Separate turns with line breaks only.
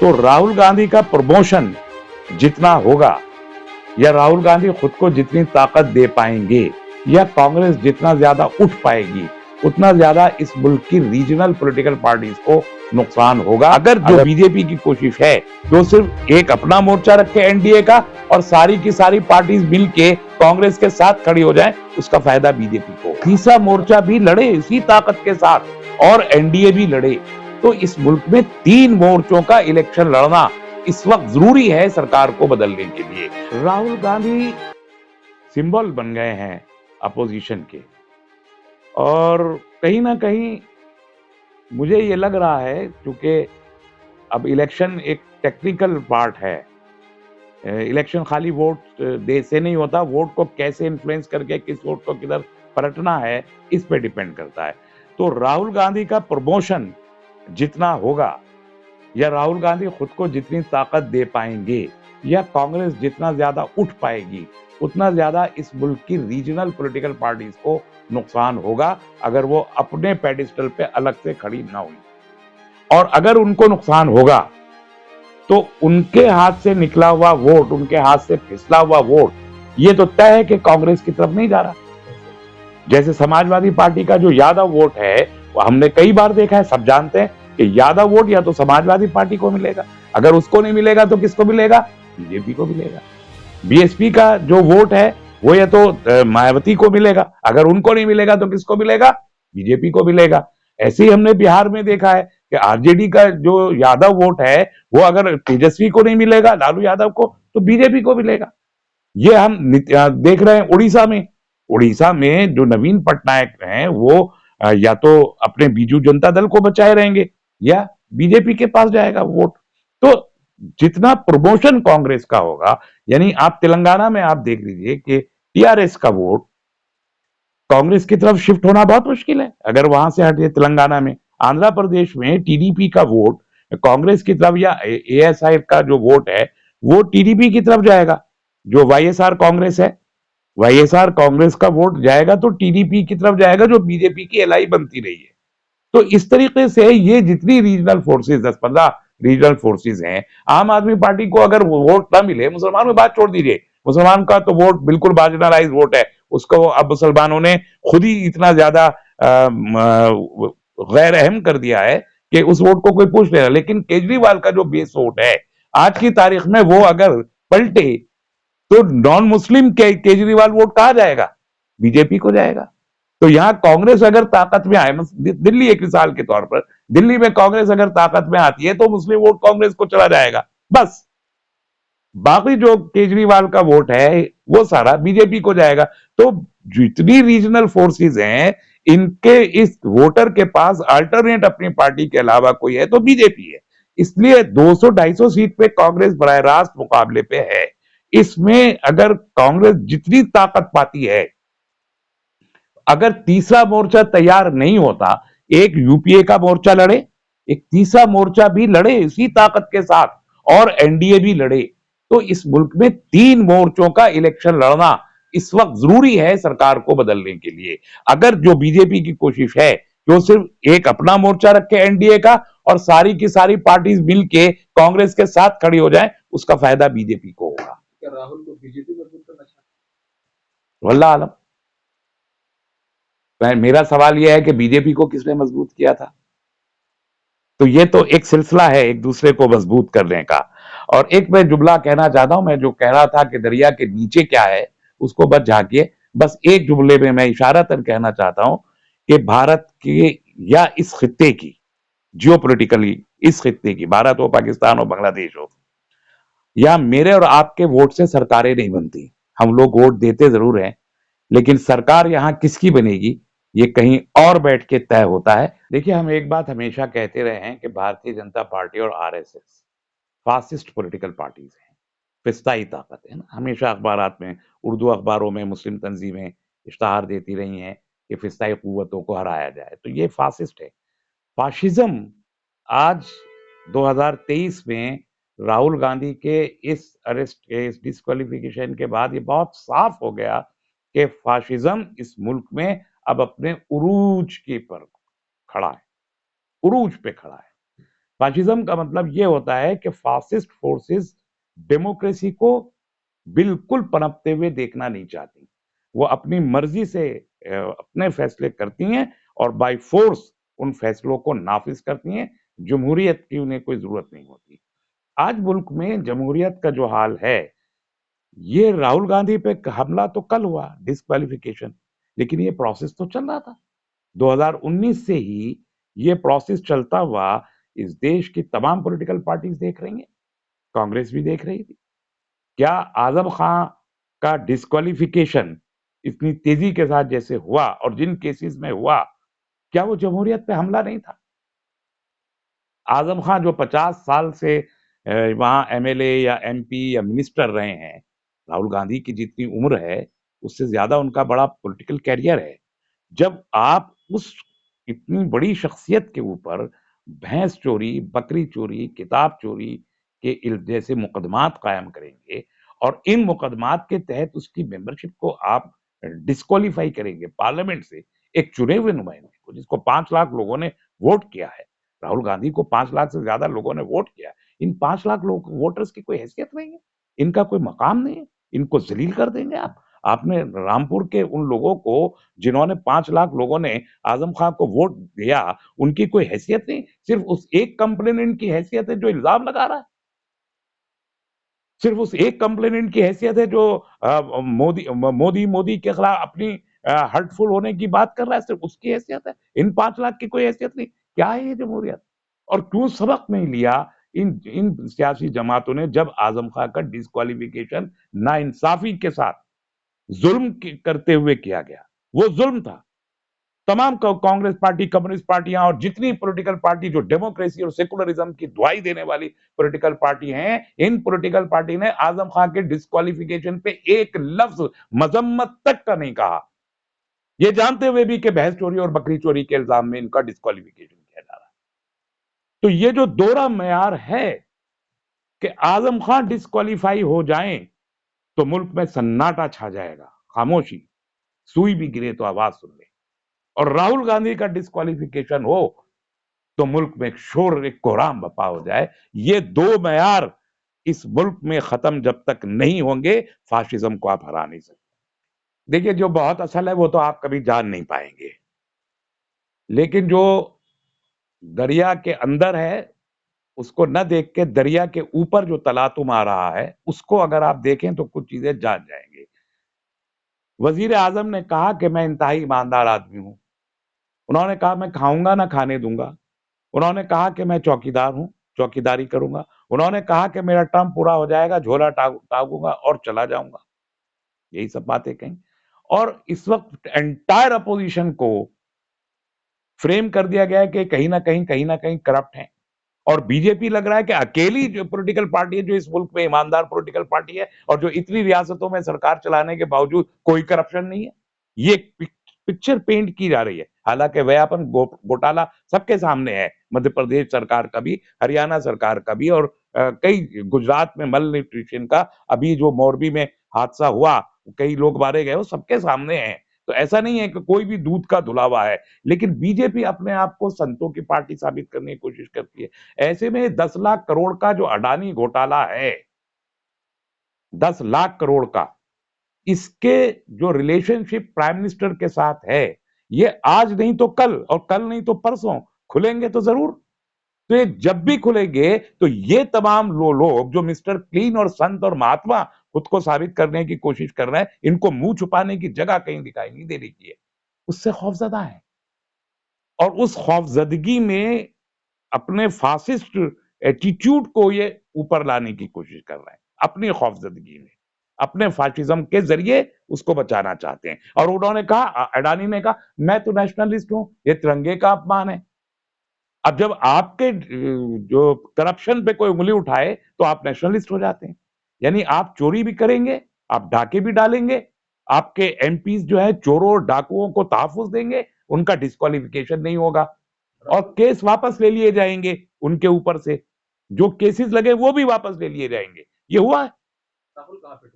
तो राहुल गांधी का प्रमोशन जितना होगा या राहुल गांधी खुद को जितनी ताकत दे पाएंगे या कांग्रेस जितना ज्यादा उठ पाएगी उतना ज्यादा इस मुल्क की रीजनल पॉलिटिकल पार्टीज को नुकसान होगा। अगर जो बीजेपी की कोशिश है जो सिर्फ एक अपना मोर्चा रखे एनडीए का और सारी की सारी पार्टीज मिलके कांग्रेस के साथ खड़ी हो जाए, उसका फायदा बीजेपी को। तीसरा मोर्चा भी लड़े इसी ताकत के साथ और एनडीए भी लड़े, तो इस मुल्क में 3 मोर्चों का इलेक्शन लड़ना इस वक्त जरूरी है सरकार को बदलने के लिए। राहुल गांधी सिंबल बन गए हैं अपोजिशन के, और कहीं ना कहीं मुझे ये लग रहा है क्योंकि अब इलेक्शन एक टेक्निकल पार्ट है, इलेक्शन खाली वोट दे से नहीं होता, वोट को कैसे इन्फ्लुएंस करके किस वोट को किधर पलटना है इस पे डिपेंड करता है। तो राहुल गांधी का प्रमोशन जितना होगा या राहुल गांधी खुद को जितनी ताकत दे पाएंगे या कांग्रेस जितना ज्यादा उठ पाएगी उतना ज्यादा इस मुल्क की रीजनल पॉलिटिकल पार्टीज को नुकसान होगा अगर वो अपने पेडिस्टल पे अलग से खड़ी ना हुई। और अगर उनको नुकसान होगा तो उनके हाथ से निकला हुआ वोट, उनके हाथ से फिसला हुआ वोट, ये तो तय है कि कांग्रेस की तरफ नहीं जा रहा। जैसे समाजवादी पार्टी का जो यादव वोट है वो हमने कई बार देखा है, सब जानते हैं कि यादव वोट या तो समाजवादी पार्टी को मिलेगा, अगर उसको नहीं मिलेगा तो किसको मिलेगा? बीजेपी को मिलेगा। बीएसपी का जो वोट है वो या तो मायावती को मिलेगा, अगर उनको नहीं मिलेगा तो किसको मिलेगा? बीजेपी को मिलेगा। ऐसे ही हमने बिहार में देखा है कि आरजेडी का जो यादव वोट है वो अगर तेजस्वी को नहीं मिलेगा, लालू यादव को, तो बीजेपी को मिलेगा। ये हम देख रहे हैं उड़ीसा में जो नवीन पटनायक हैं वो या तो अपने बीजू जनता दल को बचाए रहेंगे या बीजेपी के पास जाएगा वोट। तो जितना प्रमोशन कांग्रेस का होगा, यानी आप तेलंगाना में आप देख लीजिए कि टीआरएस का वोट कांग्रेस की तरफ शिफ्ट होना बहुत मुश्किल है अगर वहां से हटे तेलंगाना में। आंध्र प्रदेश में टीडीपी का वोट कांग्रेस की तरफ या एएसआई का जो वोट है वो टीडीपी की तरफ जाएगा। जो वाईएसआर कांग्रेस है, वाईएसआर कांग्रेस का वोट जाएगा तो टीडीपी की तरफ जाएगा जो बीजेपी की एलआई बनती रही है। तो इस तरीके से ये जितनी रीजनल फोर्सेस 10-15 रीजनल फोर्सेस हैं, आम आदमी पार्टी को अगर वोट ना मिले, मुसलमानों की बात छोड़ दीजिए, मुसलमान का तो वोट बिल्कुल मार्जिनलाइज वोट है, उसको अब मुसलमानों ने खुद ही इतना ज्यादा गैर अहम कर दिया है कि उस वोट को कोई पूछ लेगा। लेकिन केजरीवाल का जो बेस वोट है आज की तारीख में वो अगर पलटे तो नॉन मुस्लिम केजरीवाल वोट कहां जाएगा? बीजेपी को जाएगा। तो यहां कांग्रेस अगर ताकत में आए, दिल्ली एक मिसाल के तौर पर, दिल्ली में कांग्रेस अगर ताकत में आती है तो मुस्लिम वोट कांग्रेस को चला जाएगा, बस। बाकी जो केजरीवाल का वोट है वो सारा बीजेपी को जाएगा। तो जितनी रीजनल फोर्सेस हैं इनके इस वोटर के पास अल्टरनेट अपनी पार्टी के अलावा कोई है तो बीजेपी है। इसलिए 200-250 सीट पे कांग्रेस बराह रास्त मुकाबले पे है। इसमें अगर कांग्रेस जितनी ताकत पाती है, अगर तीसरा मोर्चा तैयार नहीं होता, एक यूपीए का मोर्चा लड़े, एक तीसरा मोर्चा भी लड़े इसी ताकत के साथ और एनडीए भी लड़े, तो इस मुल्क में 3 मोर्चों का इलेक्शन लड़ना इस वक्त जरूरी है सरकार को बदलने के लिए। अगर जो बीजेपी की कोशिश है जो सिर्फ एक अपना मोर्चा रखे एनडीए का और सारी की सारी पार्टीज मिलके कांग्रेस के साथ खड़ी हो जाए, उसका फायदा बीजेपी को होगा।
क्या राहुल को बीजेपी मजबूत करना चाहते हैं?
वल्लाह आलम। मेरा सवाल यह है कि बीजेपी को किसने मजबूत किया था? तो ये तो एक सिलसिला है एक दूसरे को मजबूत करने का। और एक मैं जुमला कहना चाहता हूं, मैं जो कह रहा था कि दरिया के नीचे क्या है उसको बस झांकिए, बस एक जुमले में मैं इशारतन कहना चाहता हूं कि भारत के या इस खित्ते की जियोपॉलिटिकली, इस खित्ते की, भारत हो, पाकिस्तान हो, बांग्लादेश हो, या मेरे और आपके वोट से सरकारें नहीं बनती। हम लोग वोट देते जरूर हैं लेकिन सरकार यहां किसकी बनेगी ये कहीं और बैठ के तय होता है। देखिए, हम एक बात हमेशा कहते रहे हैं कि भारतीय जनता पार्टी और आरएसएस फासिस्ट पॉलिटिकल पार्टीज हैं, फिस्ताई ताकत है ना। हमेशा अखबारात में, उर्दू अखबारों में मुस्लिम तंजीमें इश्तहार देती रही हैं कि फिस्ताई कुव्वतों को हराया जाए, तो ये फासिस्ट है। फाशिज्म आज 2023 में राहुल गांधी के इस अरेस्ट के, इस डिस्क्वालिफिकेशन के बाद ये बहुत साफ हो गया कि फाशिज्म इस मुल्क में अब अपने उरूज के पर खड़ा है, उरूज पे खड़ा है। फाशिज्म का मतलब ये होता है कि फासिस्ट फोर्सेस डेमोक्रेसी को बिल्कुल पनपते हुए देखना नहीं चाहती। वो अपनी मर्जी से अपने फैसले करती हैं और बाय फोर्स उन फैसलों को नाफिज करती हैं। जमहूरियत की उन्हें कोई जरूरत नहीं होती। आज मुल्क में जमहूरियत का जो हाल है, ये राहुल गांधी पे हमला तो कल हुआ, डिस्क्वालिफिकेशन, लेकिन ये प्रोसेस तो चल रहा था 2019 से ही। ये प्रोसेस चलता हुआ इस देश की तमाम पॉलिटिकल पार्टीज देख रही हैं, कांग्रेस भी देख रही थी। क्या आजम खां का डिस्क्वालिफिकेशन इतनी तेजी के साथ जैसे हुआ और जिन केसेस में हुआ, क्या वो जमहूरियत पे हमला नहीं था? आजम खां जो 50 साल से वहां एमएलए या एमपी या मिनिस्टर रहे हैं, राहुल गांधी की जितनी उम्र है उससे ज्यादा उनका बड़ा पॉलिटिकल कैरियर है। जब आप उस इतनी बड़ी शख्सियत के ऊपर भैंस चोरी, बकरी चोरी, किताब चोरी के जैसे मुकदमात कायम करेंगे और इन मुकदमात के तहत उसकी मेंबरशिप को आप डिस्क्वालीफाई करेंगे पार्लियामेंट से, एक चुने हुए नुमाइंदे को जिसको 5 लाख लोगों ने वोट किया है। राहुल गांधी को 5 लाख से ज्यादा लोगों ने वोट किया है। इन 5 लाख लोग वोटर्स की कोई हैसियत नहीं है, इनका कोई मकाम नहीं है, इनको जलील कर देंगे आप। आपने रामपुर के उन लोगों को, जिन्होंने 5 लाख लोगों ने आजम खां को वोट दिया, उनकी कोई हैसियत नहीं, सिर्फ उस एक कंप्लेनेंट की हैसियत है जो इल्जाम लगा रहा है, सिर्फ उस एक कंप्लेनेंट की हैसियत है जो मोदी के खिलाफ अपनी हर्टफुल होने की बात कर रहा है, सिर्फ उसकी हैसियत है। इन 5 लाख की कोई हैसियत नहीं। क्या है ये जमहूरियत? और क्यों सबक नहीं लिया इन इन सियासी जमातों ने जब आजम खां का डिस्क्वालिफिकेशन नाइंसाफी के साथ जुल्म करते हुए किया गया? वो जुल्म था। तमाम कांग्रेस पार्टी, कम्युनिस्ट पार्टियां और जितनी पॉलिटिकल पार्टी जो डेमोक्रेसी और सेकुलरिज्म की दुहाई देने वाली पॉलिटिकल पार्टी हैं, इन पॉलिटिकल पार्टी ने आजम खां के डिस्क्वालिफिकेशन पे एक लफ्ज मजम्मत तक का नहीं कहा, ये जानते हुए भी कि भैंस चोरी और बकरी चोरी के इल्जाम में इनका डिस्क्वालिफिकेशन किया जा रहा है। तो ये जो दोहरा मेयार है कि आजम खां डिस्क्वालीफाई हो जाएं तो मुल्क में सन्नाटा छा जाएगा, खामोशी, सुई भी गिरे तो आवाज सुन ले, और राहुल गांधी का डिस्क्वालिफिकेशन हो तो मुल्क में एक शोर, एक कोहराम बपा हो जाए। ये दो मेयार इस मुल्क में खत्म जब तक नहीं होंगे, फाशिज्म को आप हरा नहीं सकते। देखिए, जो बहुत असल है वो तो आप कभी जान नहीं पाएंगे, लेकिन जो दरिया के अंदर है उसको न देख के दरिया के ऊपर जो तलातुम आ रहा है उसको अगर आप देखें तो कुछ चीजें जान जाएंगे। वजीर आजम ने कहा कि मैं इंतहाई ईमानदार आदमी हूं। उन्होंने कहा मैं खाऊंगा ना खाने दूंगा। उन्होंने कहा कि मैं चौकीदार हूं, चौकीदारी करूंगा। उन्होंने कहा कि मेरा टर्म पूरा हो जाएगा, झोला टांगूंगा और चला जाऊंगा। यही सब बातें कहीं। और इस वक्त एंटायर अपोजिशन को फ्रेम कर दिया गया है कि कहीं ना कहीं करप्ट है। और बीजेपी लग रहा है कि अकेली जो पॉलिटिकल पार्टी है जो इस मुल्क में ईमानदार पॉलिटिकल पार्टी है और जो इतनी रियासतों में सरकार चलाने के बावजूद कोई करप्शन नहीं है। ये पिक्चर पेंट की जा रही है। हालांकि व्यापन घोटाला सबके सामने है, मध्य प्रदेश सरकार का भी, हरियाणा सरकार का भी, और कई गुजरात में मल न्यूट्रिशन का अभी जो मोरबी में हादसा हुआ, कई लोग मारे गए, वो सबके सामने है। तो ऐसा नहीं है कि कोई भी दूध का धुलावा है, लेकिन बीजेपी अपने आप को संतों की पार्टी साबित करने की कोशिश करती है। ऐसे में 10 लाख करोड़ का जो अडानी घोटाला है, 10 लाख करोड़ का, इसके जो रिलेशनशिप प्राइम मिनिस्टर के साथ है, ये आज नहीं तो कल और कल नहीं तो परसों खुलेंगे तो जरूर। तो ये जब भी खुलेंगे तो ये तमाम लोग जो मिस्टर क्लीन और संत और महात्मा खुद को साबित करने की कोशिश कर रहे हैं, इनको मुंह छुपाने की जगह कहीं दिखाई नहीं दे रही है, उससे खौफजदा है। और उस खौफजदगी में अपने फासिस्ट एटीट्यूड को ये ऊपर लाने की कोशिश कर रहे हैं, अपनी खौफजदगी में, अपने फाशिज्म के जरिए उसको बचाना चाहते हैं। और उन्होंने कहा, अडानी ने कहा, मैं तो नेशनलिस्ट हूं, ये तिरंगे का अपमान है। अब जब आपके जो करप्शन पे कोई उंगली उठाए तो आप नेशनलिस्ट हो जाते हैं। यानी आप चोरी भी करेंगे, आप डाके भी डालेंगे, आपके एमपीज जो है चोरों और डाकुओं को तहफुज देंगे, उनका डिस्क्वालिफिकेशन नहीं होगा और केस वापस ले लिए जाएंगे उनके ऊपर से, जो केसेस लगे वो भी वापस ले लिए जाएंगे। ये हुआ है।
राहुल कहाँ पे